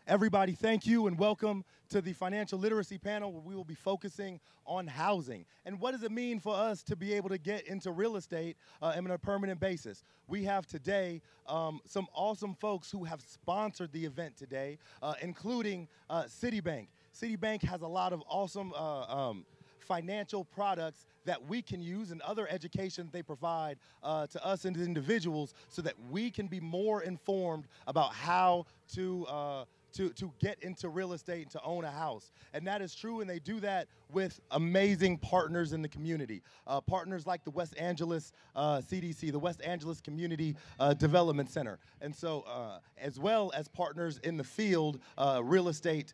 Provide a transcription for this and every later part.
Everybody, thank you and welcome to the financial literacy panel where we will be focusing on housing. And what does it mean for us to be able to get into real estate on a permanent basis? We have today some awesome folks who have sponsored the event today, including Citi Bank. Citi Bank has a lot of awesome financial products that we can use and other education they provide to us as individuals so that we can be more informed about how to get into real estate and to own a house. And that is true, and they do that with amazing partners in the community. Partners like the West Angeles CDC, the West Angeles Community Development Center. And so, as well as partners in the field, real estate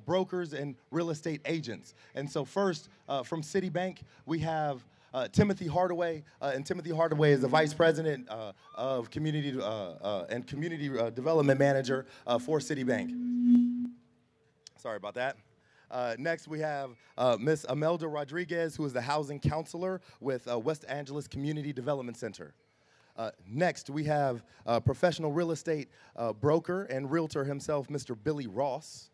brokers and real estate agents. And so first, from Citi Bank, we have Timothy Hardaway, and Timothy Hardaway is the Vice President of Community and Community Development Manager for Citi Bank. Sorry about that. Next, we have Miss Imelda Rodriguez, who is the Housing Counselor with West Angeles Community Development Center. Next, we have professional real estate broker and realtor himself, Mr. Billy Ross.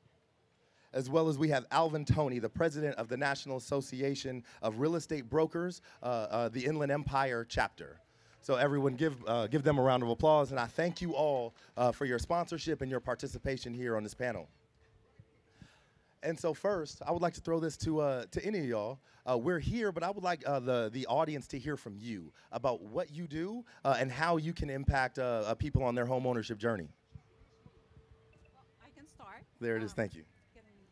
As well as we have Alvin Toney, the president of the National Association of Real Estate Brokers, the Inland Empire chapter. So everyone give them a round of applause, and I thank you all for your sponsorship and your participation here on this panel. And so first, I would like to throw this to any of y'all. We're here, but I would like the audience to hear from you about what you do and how you can impact people on their home ownership journey. Well, I can start. There it is, thank you.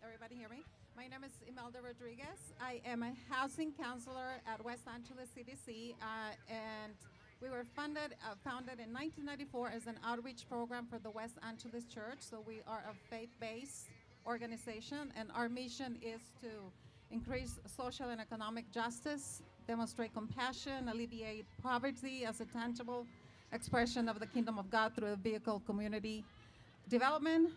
Everybody hear me? My name is Imelda Rodriguez. I am a housing counselor at West Angeles CDC, and we were founded in 1994 as an outreach program for the West Angeles Church. So we are a faith-based organization, and our mission is to increase social and economic justice, demonstrate compassion, alleviate poverty as a tangible expression of the kingdom of God through a vehicle community development.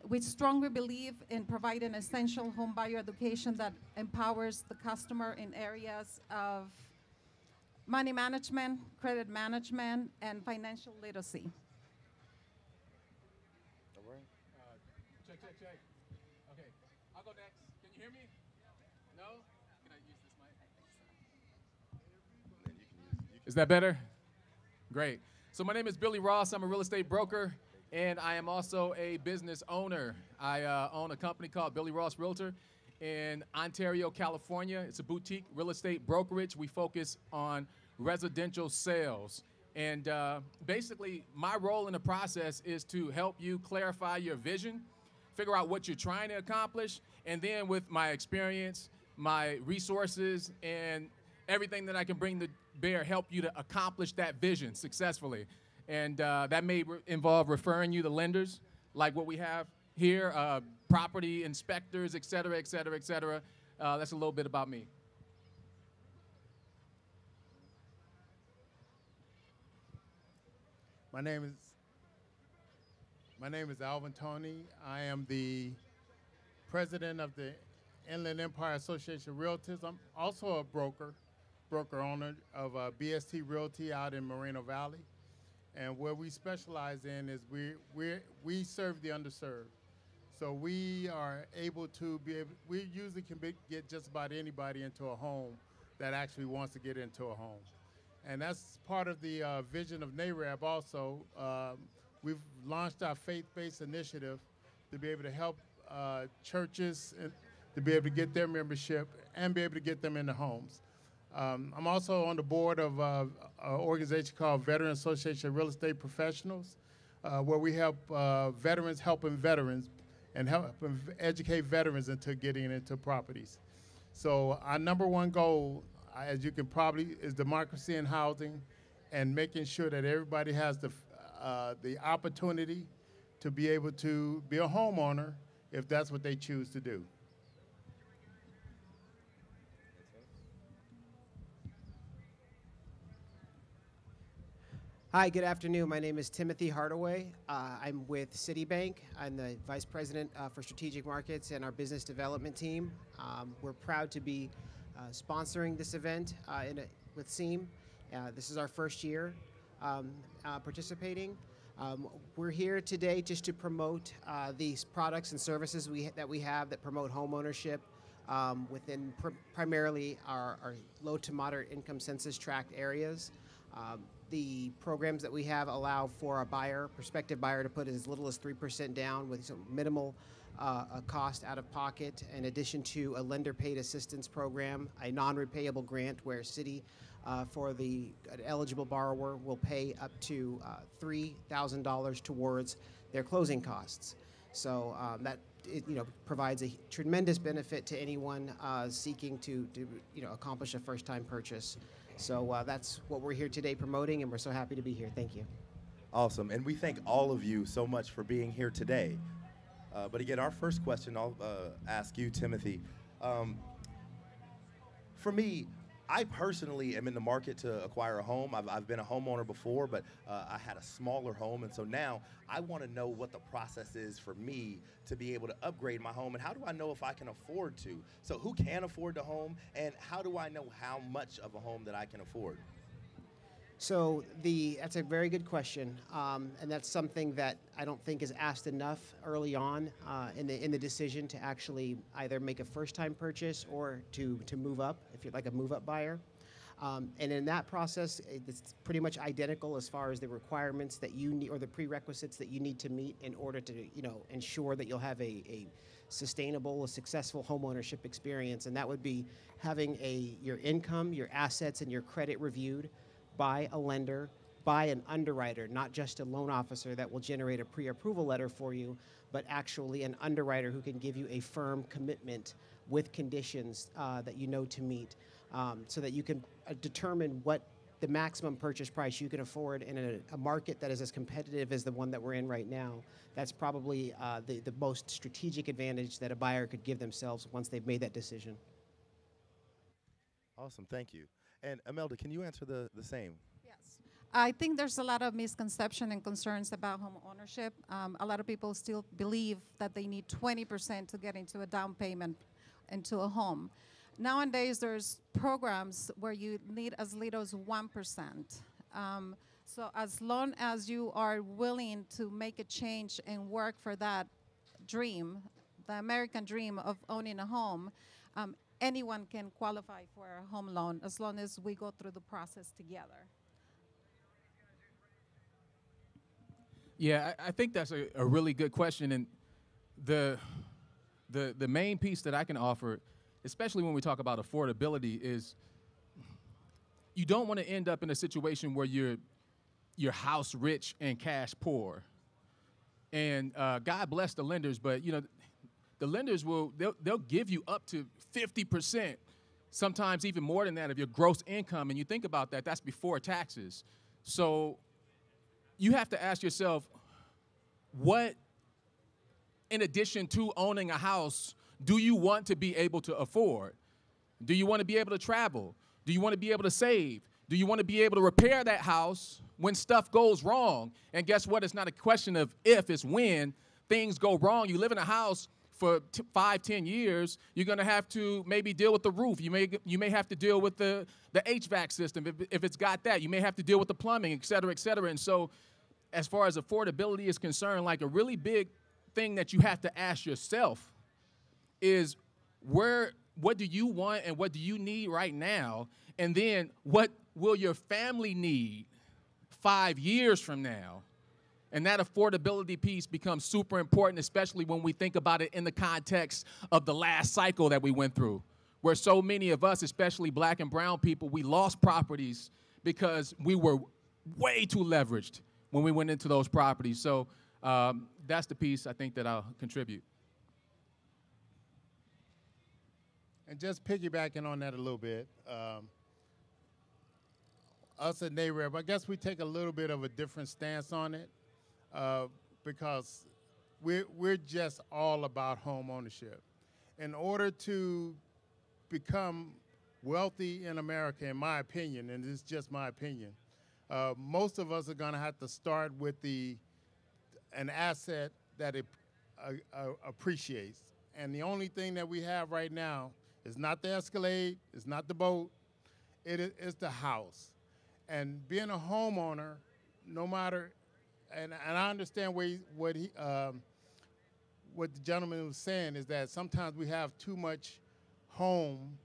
We strongly believe in providing essential home buyer education that empowers the customer in areas of money management, credit management, and financial literacy. All right. Check. Okay, I'll go next. Can you hear me? No? Can I use this mic? Is that better? Great. So my name is Billy Ross. I'm a real estate broker, and I am also a business owner. I own a company called Billy Ross Realtor in Ontario, California. It's a boutique real estate brokerage. We focus on residential sales. And basically, my role in the process is to help you clarify your vision, figure out what you're trying to accomplish, and then with my experience, my resources, and everything that I can bring to bear, help you to accomplish that vision successfully. And that may involve referring you to lenders, like what we have here, property inspectors, et cetera, et cetera, et cetera. That's a little bit about me. My name is Alvin Toney. I am the president of the Inland Empire Association of Realtors. I'm also a broker owner of BST Realty out in Moreno Valley. And where we specialize in is we serve the underserved. So we are able to we usually can get just about anybody into a home that actually wants to get into a home. And that's part of the vision of NAREB also. We've launched our faith-based initiative to be able to help churches to be able to get their membership and be able to get them into homes. I'm also on the board of an organization called Veteran Association of Real Estate Professionals, where we help veterans helping veterans and help educate veterans into getting into properties. So our number one goal, as you can probably, is democracy in housing and making sure that everybody has the opportunity to be able to be a homeowner if that's what they choose to do. Hi, good afternoon. My name is Timothy Hardaway. I'm with Citi Bank. I'm the Vice President for Strategic Markets and our Business Development team. We're proud to be sponsoring this event with CEEM. This is our first year participating. We're here today just to promote these products and services that we have that promote home ownership within primarily our low to moderate income census tract areas. The programs that we have allow for a prospective buyer, to put as little as 3% down with some minimal cost out of pocket, in addition to a lender-paid assistance program, a non-repayable grant where Citi, for the eligible borrower, will pay up to $3,000 towards their closing costs. So that provides a tremendous benefit to anyone seeking to accomplish a first-time purchase. So that's what we're here today promoting, and we're so happy to be here. Thank you. Awesome, and we thank all of you so much for being here today. But again, our first question I'll ask you, Timothy. For me, I personally am in the market to acquire a home. I've been a homeowner before, but I had a smaller home, and so now I want to know what the process is for me to be able to upgrade my home, and how do I know if I can afford to? So who can afford the home, and how do I know how much of a home that I can afford? So that's a very good question, and that's something that I don't think is asked enough early on in the decision to actually either make a first-time purchase or to move up, if you're like a move-up buyer. And in that process, it's pretty much identical as far as the requirements that you need or the prerequisites that you need to meet in order to ensure that you'll have a sustainable, successful homeownership experience, and that would be having your income, your assets, and your credit reviewed by a lender, by an underwriter, not just a loan officer that will generate a pre-approval letter for you, but actually an underwriter who can give you a firm commitment with conditions that you know to meet, so that you can determine what the maximum purchase price you can afford in a market that is as competitive as the one that we're in right now. That's probably the most strategic advantage that a buyer could give themselves once they've made that decision. Awesome, thank you. And Imelda, can you answer the same? Yes. I think there's a lot of misconception and concerns about home ownership. A lot of people still believe that they need 20% to get into a down payment into a home. Nowadays, there's programs where you need as little as 1%. So as long as you are willing to make a change and work for that dream, the American dream of owning a home, anyone can qualify for a home loan as long as we go through the process together. Yeah, I think that's a really good question, and the main piece that I can offer, especially when we talk about affordability, is you don't want to end up in a situation where you're house rich and cash poor. And God bless the lenders, but the lenders they'll give you up to 50%, sometimes even more than that, of your gross income. And you think about that, that's before taxes. So you have to ask yourself, what, in addition to owning a house, do you want to be able to afford? Do you want to be able to travel? Do you want to be able to save? Do you want to be able to repair that house when stuff goes wrong? And guess what? It's not a question of if, it's when things go wrong. You live in a house for 5-10 years, you're going to have to maybe deal with the roof. You may have to deal with the HVAC system if it's got that. You may have to deal with the plumbing, et cetera, et cetera. And so as far as affordability is concerned, like a really big thing that you have to ask yourself is what do you want and what do you need right now? And then what will your family need 5 years from now? And that affordability piece becomes super important, especially when we think about it in the context of the last cycle that we went through, where so many of us, especially black and brown people, we lost properties because we were way too leveraged when we went into those properties. So that's the piece I think that I'll contribute. And just piggybacking on that a little bit, us at NAREB, I guess we take a little bit of a different stance on it. Because we're just all about home ownership. In order to become wealthy in America, in my opinion, and this is just my opinion, most of us are going to have to start with an asset that appreciates. And the only thing that we have right now is not the Escalade, it's not the boat, it's the house. And being a homeowner, no matter and I understand what the gentleman was saying is that sometimes we have too much home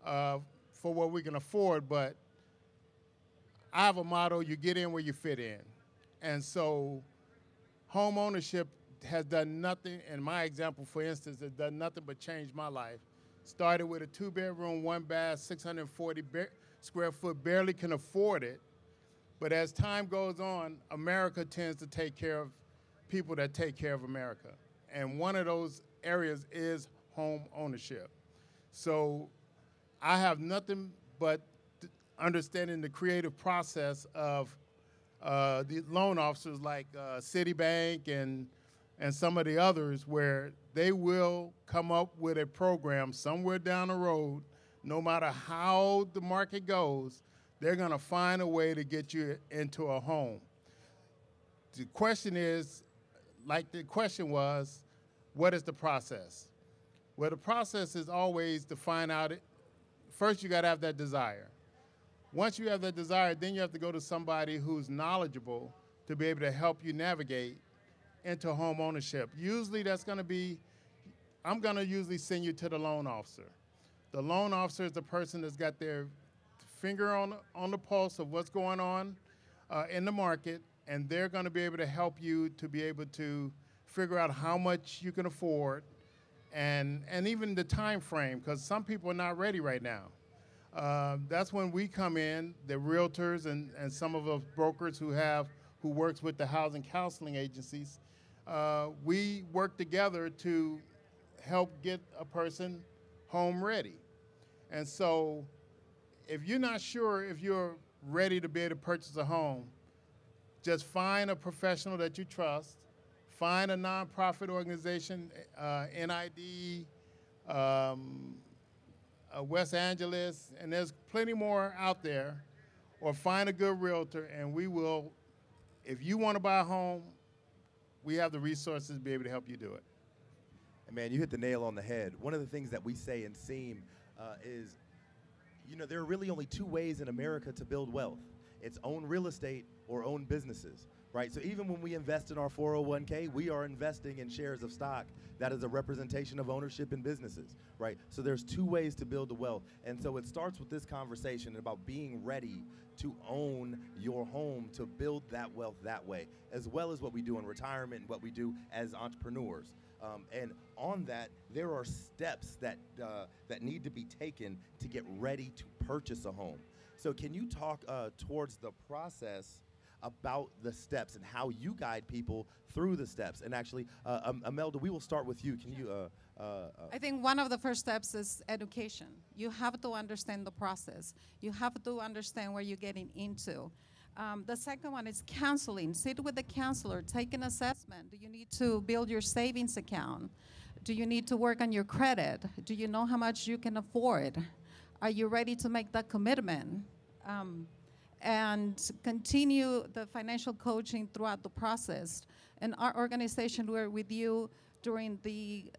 for what we can afford, but I have a motto: you get in where you fit in. And so home ownership has done nothing, in my example, for instance, has done nothing but change my life. Started with a 2-bedroom, 1-bath, 640 square foot, barely can afford it. But as time goes on, America tends to take care of people that take care of America. And one of those areas is home ownership. So I have nothing but understanding the creative process of the loan officers like Citi Bank and some of the others, where they will come up with a program somewhere down the road. No matter how the market goes, they're going to find a way to get you into a home. The question is, like the question was, what is the process? Well, the process is always to find out first you got to have that desire. Once you have that desire, then you have to go to somebody who's knowledgeable to be able to help you navigate into home ownership. Usually that's going to be, I'm going to usually send you to the loan officer. The loan officer is the person that's got their finger on the pulse of what's going on in the market, and they're going to be able to help you to be able to figure out how much you can afford and even the time frame, because some people are not ready right now. That's when we come in, the realtors and some of the brokers who works with the housing counseling agencies. We work together to help get a person home ready. And so if you're not sure if you're ready to be able to purchase a home, just find a professional that you trust, find a nonprofit organization, NID, West Angeles, and there's plenty more out there, or find a good realtor, and we will, if you want to buy a home, we have the resources to be able to help you do it. And man, you hit the nail on the head. One of the things that we say in CEEM is, there are really only two ways in America to build wealth. It's own real estate or own businesses, right? So even when we invest in our 401k, we are investing in shares of stock that is a representation of ownership in businesses, right? So there's two ways to build the wealth. And so it starts with this conversation about being ready to own your home, to build that wealth that way, as well as what we do in retirement and what we do as entrepreneurs. And on that, there are steps that need to be taken to get ready to purchase a home. So can you talk towards the process about the steps and how you guide people through the steps? And actually, Imelda, we will start with you. Can you? I think one of the first steps is education. You have to understand the process. You have to understand where you're getting into. The second one is counseling. Sit with the counselor, take an assessment. Do you need to build your savings account? Do you need to work on your credit? Do you know how much you can afford? Are you ready to make that commitment? And continue the financial coaching throughout the process. In our organization, we're with you during the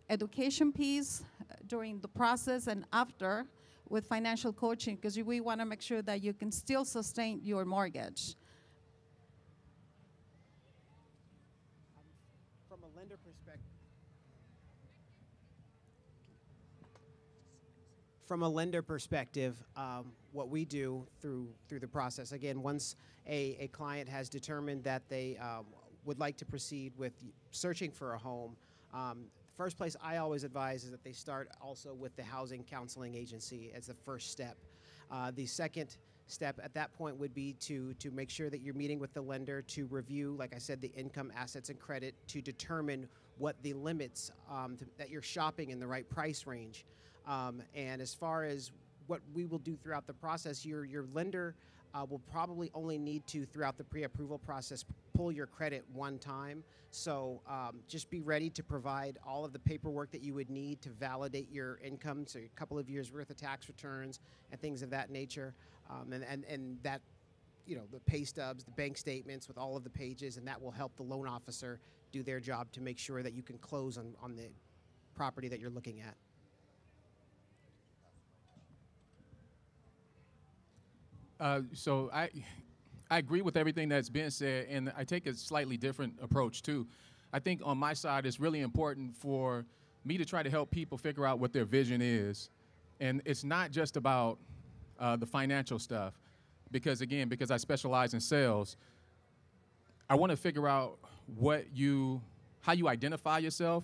education piece, during the process, and after with financial coaching, because we want to make sure that you can still sustain your mortgage. From a lender perspective, what we do through the process, again, once a client has determined that they would like to proceed with searching for a home, first place I always advise is that they start also with the housing counseling agency as the first step. The second step at that point would be to make sure that you're meeting with the lender to review, like I said, the income, assets, and credit to determine what the limits that you're shopping in the right price range. And as far as what we will do throughout the process, your lender will probably only need to, throughout the pre-approval process, pull your credit one time. So just be ready to provide all of the paperwork that you would need to validate your income, so a couple of years worth of tax returns and things of that nature. And that, the pay stubs, the bank statements with all of the pages, and that will help the loan officer do their job to make sure that you can close on the property that you're looking at. So I agree with everything that's been said, and I take a slightly different approach too. I think on my side, it's really important for me to try to help people figure out what their vision is. And it's not just about the financial stuff, because I specialize in sales, I want to figure out how you identify yourself,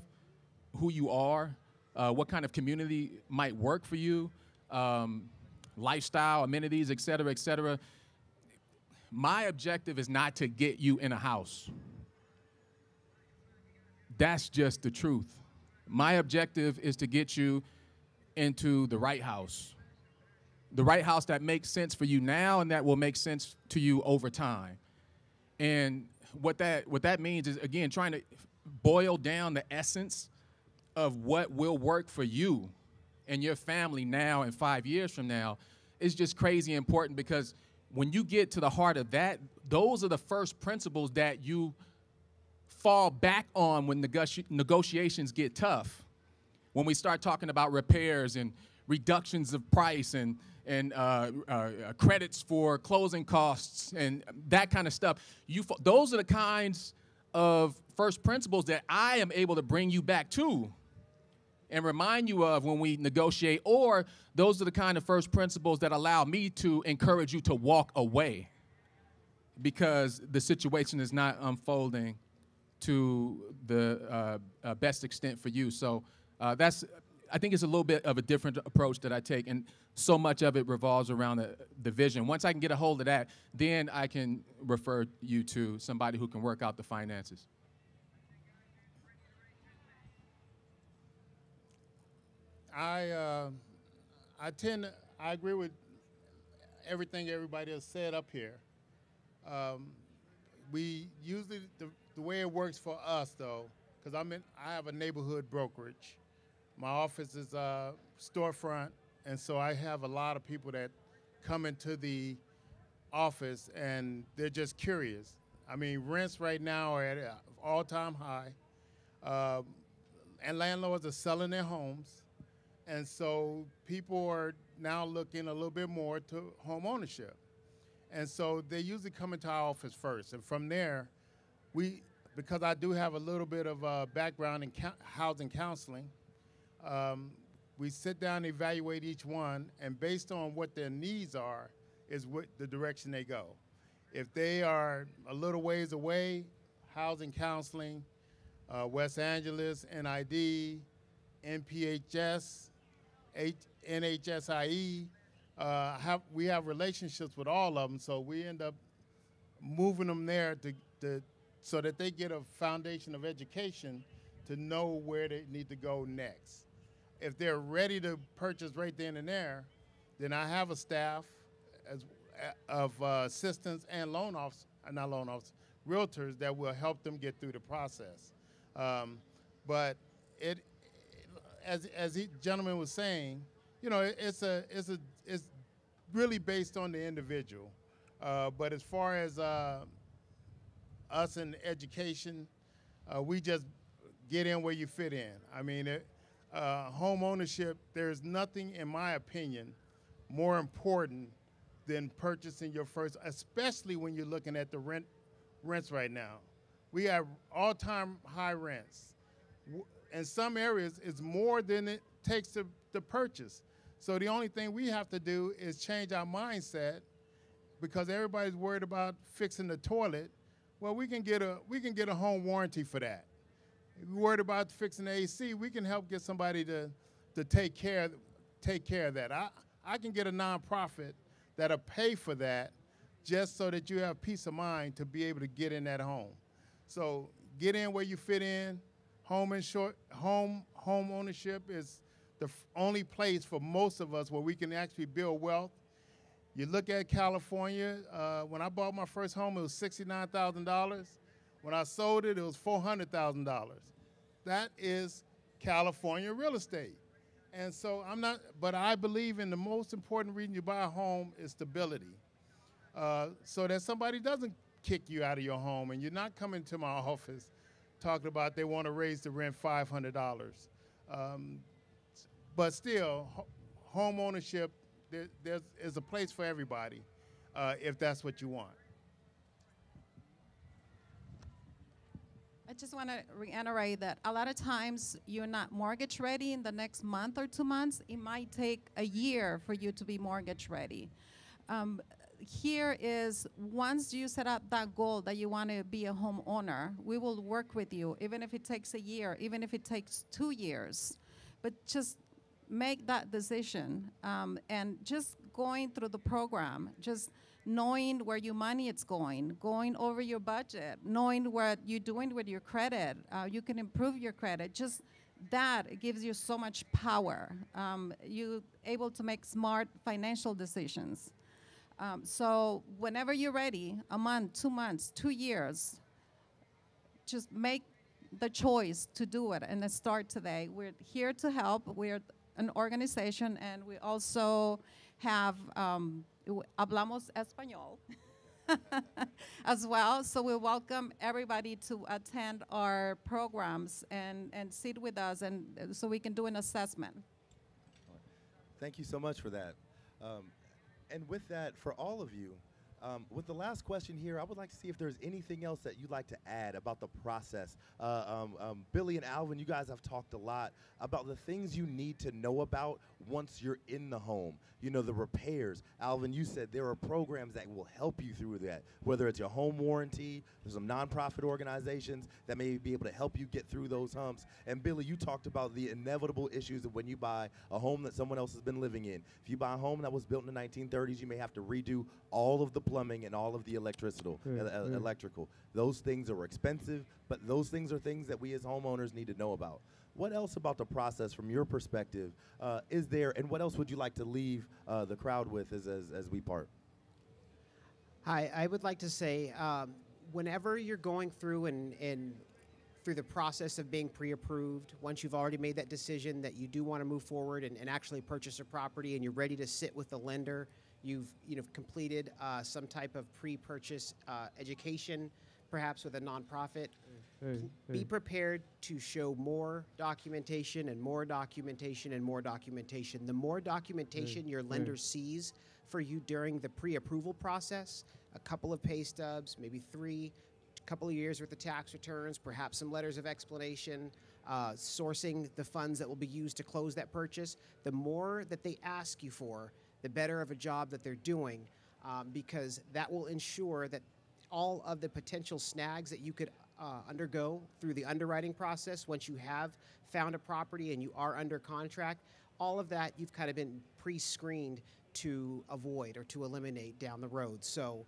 who you are, what kind of community might work for you, lifestyle, amenities, et cetera, et cetera. My objective is not to get you in a house. That's just the truth. My objective is to get you into the right house that makes sense for you now and that will make sense to you over time. And what that means is, again, trying to boil down the essence of what will work for you and your family now and 5 years from now is just crazy important, because when you get to the heart of that, those are the first principles that you fall back on when negotiations get tough. When we start talking about repairs and reductions of price and credits for closing costs and that kind of stuff, those are the kinds of first principles that I am able to bring you back to and remind you of when we negotiate, or those are the kind of first principles that allow me to encourage you to walk away because the situation is not unfolding to the best extent for you. So I think it's a little bit of a different approach that I take, and so much of it revolves around the vision. Once I can get a hold of that, then I can refer you to somebody who can work out the finances. I agree with everything everybody has said up here. We usually, the way it works for us though, because I have a neighborhood brokerage. My office is a storefront, and so I have a lot of people that come into the office and they're just curious. I mean, rents right now are at an all-time high, and landlords are selling their homes. And so people are now looking a little bit more to home ownership. And so they usually come into our office first. And from there, because I do have a little bit of a background in housing counseling, we sit down and evaluate each one, and based on what their needs are is what the direction they go. If they are a little ways away, housing counseling, West Angeles, NID, NPHS, NHSIE, we have relationships with all of them, so we end up moving them there so that they get a foundation of education to know where they need to go next. If they're ready to purchase right then and there, then I have a staff of assistants and realtors that will help them get through the process. But as the gentleman was saying, you know, it's really based on the individual. But as far as us in education, we just get in where you fit in. I mean, home ownership, there's nothing, in my opinion, more important than purchasing your first, especially when you're looking at the rents right now. We have all-time high rents. In some areas, it's more than it takes to purchase. So the only thing we have to do is change our mindset, because everybody's worried about fixing the toilet. Well, we can get a home warranty for that. If you're worried about fixing the AC, we can help get somebody to take care of that. I can get a nonprofit that'll pay for that, just so that you have peace of mind to be able to get in that home. So get in where you fit in. Home ownership is the only place for most of us where we can actually build wealth. You look at California, when I bought my first home, it was $69,000. When I sold it, it was $400,000. That is California real estate. And so but I believe in the most important reason you buy a home is stability. So that somebody doesn't kick you out of your home and you're not coming to my office talking about they want to raise the rent $500. But still, home ownership, there's a place for everybody if that's what you want. just want to reiterate that a lot of times you're not mortgage ready in the next month or 2 months. It might take a year for you to be mortgage ready. Here is, once you set up that goal that you want to be a homeowner, we will work with you, even if it takes a year, even if it takes 2 years. But just make that decision, and just going through the program, just knowing where your money is going over your budget, knowing what you're doing with your credit. You can improve your credit. Just that gives you so much power. You're able to make smart financial decisions. So whenever you're ready, a month, 2 months, 2 years, just make the choice to do it and then start today. We're here to help. We're an organization, and we also have, hablamos español as well. So we welcome everybody to attend our programs and sit with us, and so we can do an assessment. Thank you so much for that. And with that, for all of you, with the last question here, I would like to see if there's anything else that you'd like to add about the process. Billy and Alvin, you guys have talked a lot about the things you need to know about once you're in the home. You know, the repairs. Alvin, you said there are programs that will help you through that, whether it's your home warranty, there's some nonprofit organizations that may be able to help you get through those humps. And Billy, you talked about the inevitable issues of when you buy a home that someone else has been living in. If you buy a home that was built in the 1930s, you may have to redo all of the plumbing and all of the electrical. Those things are expensive, but those things are things that we as homeowners need to know about. What else about the process from your perspective is there, and what else would you like to leave the crowd with as we part? Hi, I would like to say, whenever you're going through and through the process of being pre-approved, once you've already made that decision that you do want to move forward and actually purchase a property, and you're ready to sit with the lender, you've completed some type of pre-purchase education, perhaps with a nonprofit. Be prepared to show more documentation and more documentation and more documentation. The more documentation your lender sees for you during the pre-approval process, a couple of pay stubs, maybe 3, a couple of years worth of tax returns, perhaps some letters of explanation, sourcing the funds that will be used to close that purchase, the more that they ask you for, the better of a job that they're doing, because that will ensure that all of the potential snags that you could undergo through the underwriting process once you have found a property and you are under contract, all of that you've kind of been pre-screened to avoid or to eliminate down the road. So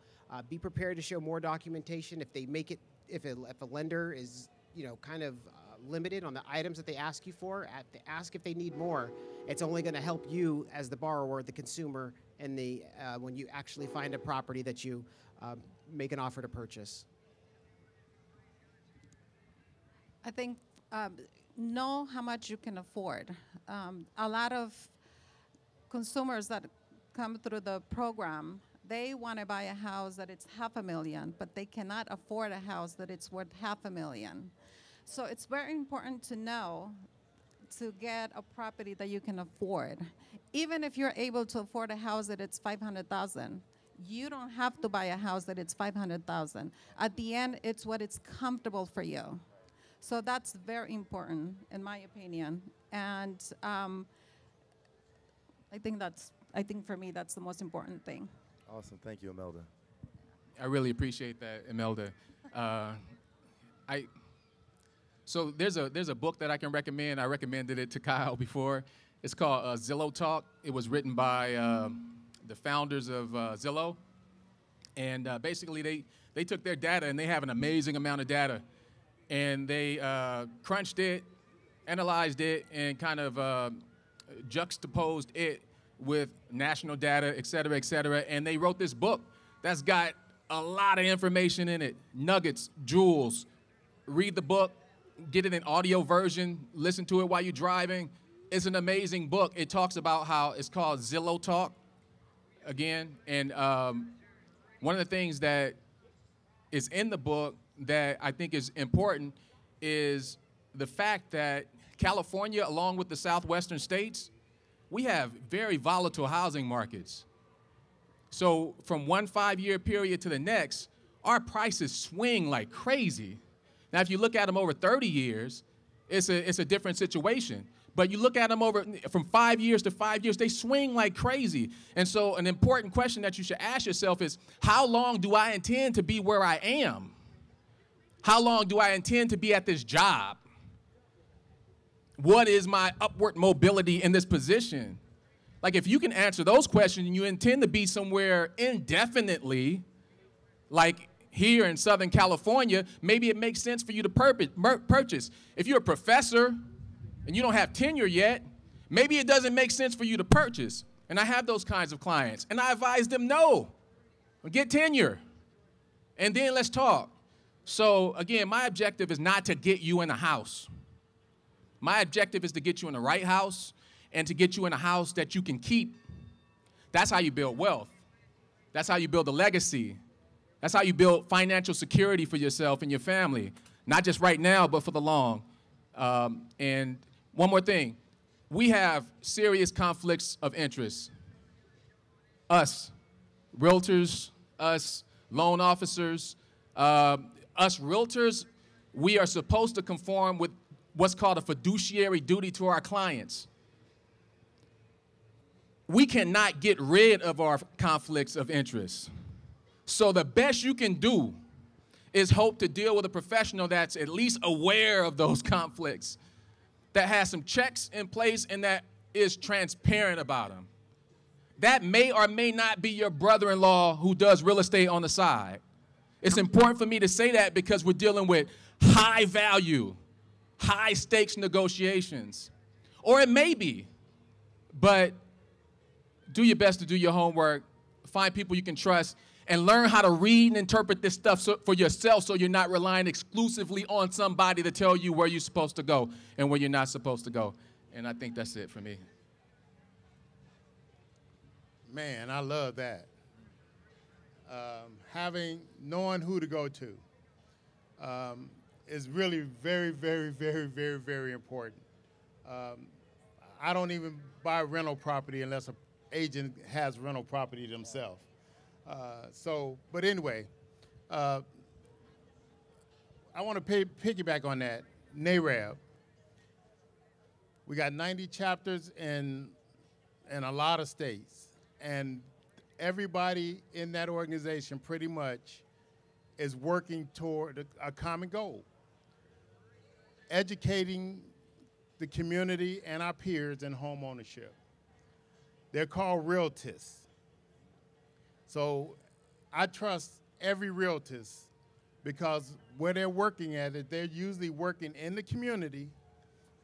be prepared to show more documentation. If they make it, if a lender is kind of limited on the items that they ask you for, ask if they need more. It's only going to help you as the borrower, the consumer, and the when you actually find a property that you make an offer to purchase. I think know how much you can afford. A lot of consumers that come through the program, they want to buy a house that it's $500,000, but they cannot afford a house that it's worth $500,000. So it's very important to know to get a property that you can afford. Even if you're able to afford a house that it's $500,000, you don't have to buy a house that it's $500,000. At the end, it's what it's comfortable for you. So that's very important, in my opinion. And I think for me, that's the most important thing. Awesome. Thank you, Imelda. I really appreciate that, Imelda. So there's a book that I can recommend. I recommended it to Kyle before. It's called Zillow Talk. It was written by the founders of Zillow. And basically, they took their data, and they have an amazing amount of data. And they crunched it, analyzed it, and kind of juxtaposed it with national data, et cetera, and they wrote this book that's got a lot of information in it, nuggets, jewels. Read the book, get it in audio version, listen to it while you're driving. It's an amazing book. It talks about how it's called Zillow Talk, again, and one of the things that is in the book that I think is important is the fact that California, along with the southwestern states, we have very volatile housing markets. So from one 5-year period to the next, our prices swing like crazy. Now, if you look at them over 30 years, it's a different situation. But you look at them from 5 years to 5 years, they swing like crazy. And so an important question that you should ask yourself is, how long do I intend to be where I am? How long do I intend to be at this job? What is my upward mobility in this position? Like, if you can answer those questions and you intend to be somewhere indefinitely, like here in Southern California, maybe it makes sense for you to purchase. If you're a professor and you don't have tenure yet, maybe it doesn't make sense for you to purchase. And I have those kinds of clients. And I advise them, no, get tenure. And then let's talk. So again, my objective is not to get you in a house. My objective is to get you in the right house and to get you in a house that you can keep. That's how you build wealth. That's how you build a legacy. That's how you build financial security for yourself and your family, not just right now, but for the long. And one more thing, we have serious conflicts of interest. Us, realtors, us, loan officers, us realtors, we are supposed to conform with what's called a fiduciary duty to our clients. We cannot get rid of our conflicts of interest. So the best you can do is hope to deal with a professional that's at least aware of those conflicts, that has some checks in place and that is transparent about them. That may or may not be your brother-in-law who does real estate on the side. It's important for me to say that because we're dealing with high value, high stakes negotiations. Or it may be, but do your best to do your homework, find people you can trust, and learn how to read and interpret this stuff for yourself so you're not relying exclusively on somebody to tell you where you're supposed to go and where you're not supposed to go. And I think that's it for me. Man, I love that. Knowing who to go to is really very, very, very, very, very important. I don't even buy rental property unless an agent has rental property themselves. But anyway, I want to piggyback on that. NAREB. We got 90 chapters in a lot of states, and everybody in that organization pretty much is working toward a common goal: educating the community and our peers in home ownership. They're called realtors. So I trust every realtors because where they're working at it, they're usually working in the community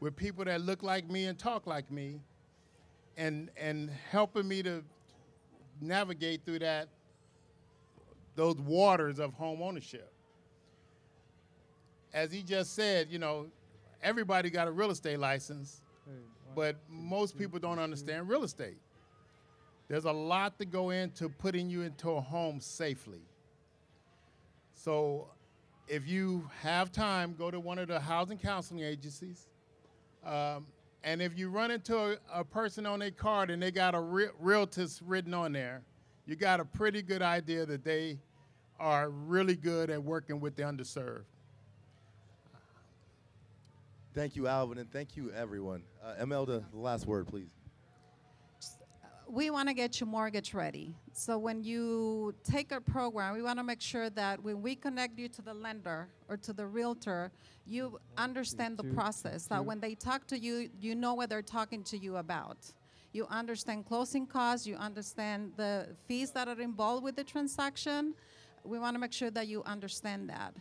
with people that look like me and talk like me, and helping me to navigate through those waters of home ownership. As he just said, you know, everybody got a real estate license, but most people don't understand real estate. There's a lot to go into putting you into a home safely. So if you have time, go to one of the housing counseling agencies. And if you run into a person on their card and they got a realtors written on there, you got a pretty good idea that they are really good at working with the underserved. Thank you, Alvin, and thank you, everyone. Imelda, the last word, please. We want to get you mortgage ready. So when you take our program, we want to make sure that when we connect you to the lender or to the realtor, you understand the process. That when they talk to you, you know what they're talking to you about. You understand closing costs. You understand the fees that are involved with the transaction. We want to make sure that you understand that.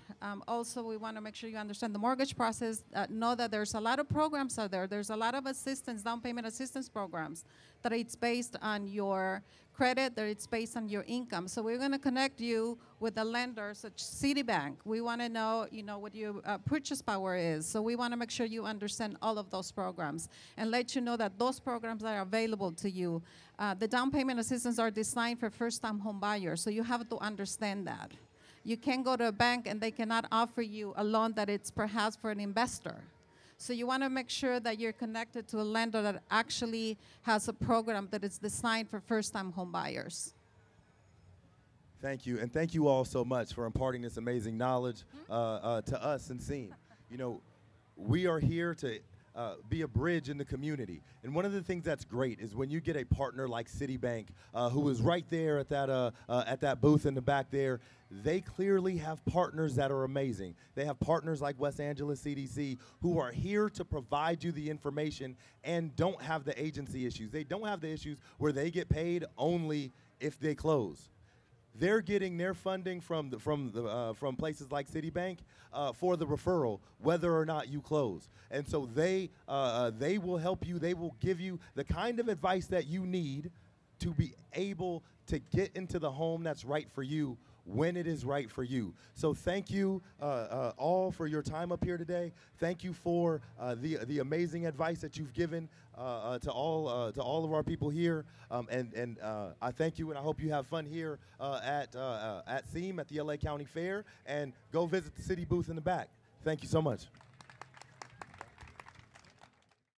Also, we want to make sure you understand the mortgage process. Know that there's a lot of programs out there. There's a lot of assistance, down payment assistance programs, that it's based on your credit, that it's based on your income. So we're going to connect you with a lender such as Citi Bank. We want to know, what your purchase power is. So we want to make sure you understand all of those programs and let you know that those programs are available to you. The down payment assistance are designed for first-time home buyers, so you have to understand that. You can't go to a bank and they cannot offer you a loan that it's perhaps for an investor. So you want to make sure that you're connected to a lender that actually has a program that is designed for first-time home buyers. Thank you, and thank you all so much for imparting this amazing knowledge to us and CEEM. You know, we are here to be a bridge in the community. And one of the things that's great is when you get a partner like Citi Bank, who is right there at that booth in the back there. They clearly have partners that are amazing. They have partners like West Angeles CDC who are here to provide you the information and don't have the agency issues. They don't have the issues where they get paid only if they close. They're getting their funding from places like Citi Bank for the referral, whether or not you close. And so they will help you. They will give you the kind of advice that you need to be able to get into the home that's right for you when it is right for you. So thank you all for your time up here today. Thank you for the amazing advice that you've given to all of our people here. And I thank you, and I hope you have fun here at CEEM at the LA County Fair, and go visit the city booth in the back. Thank you so much.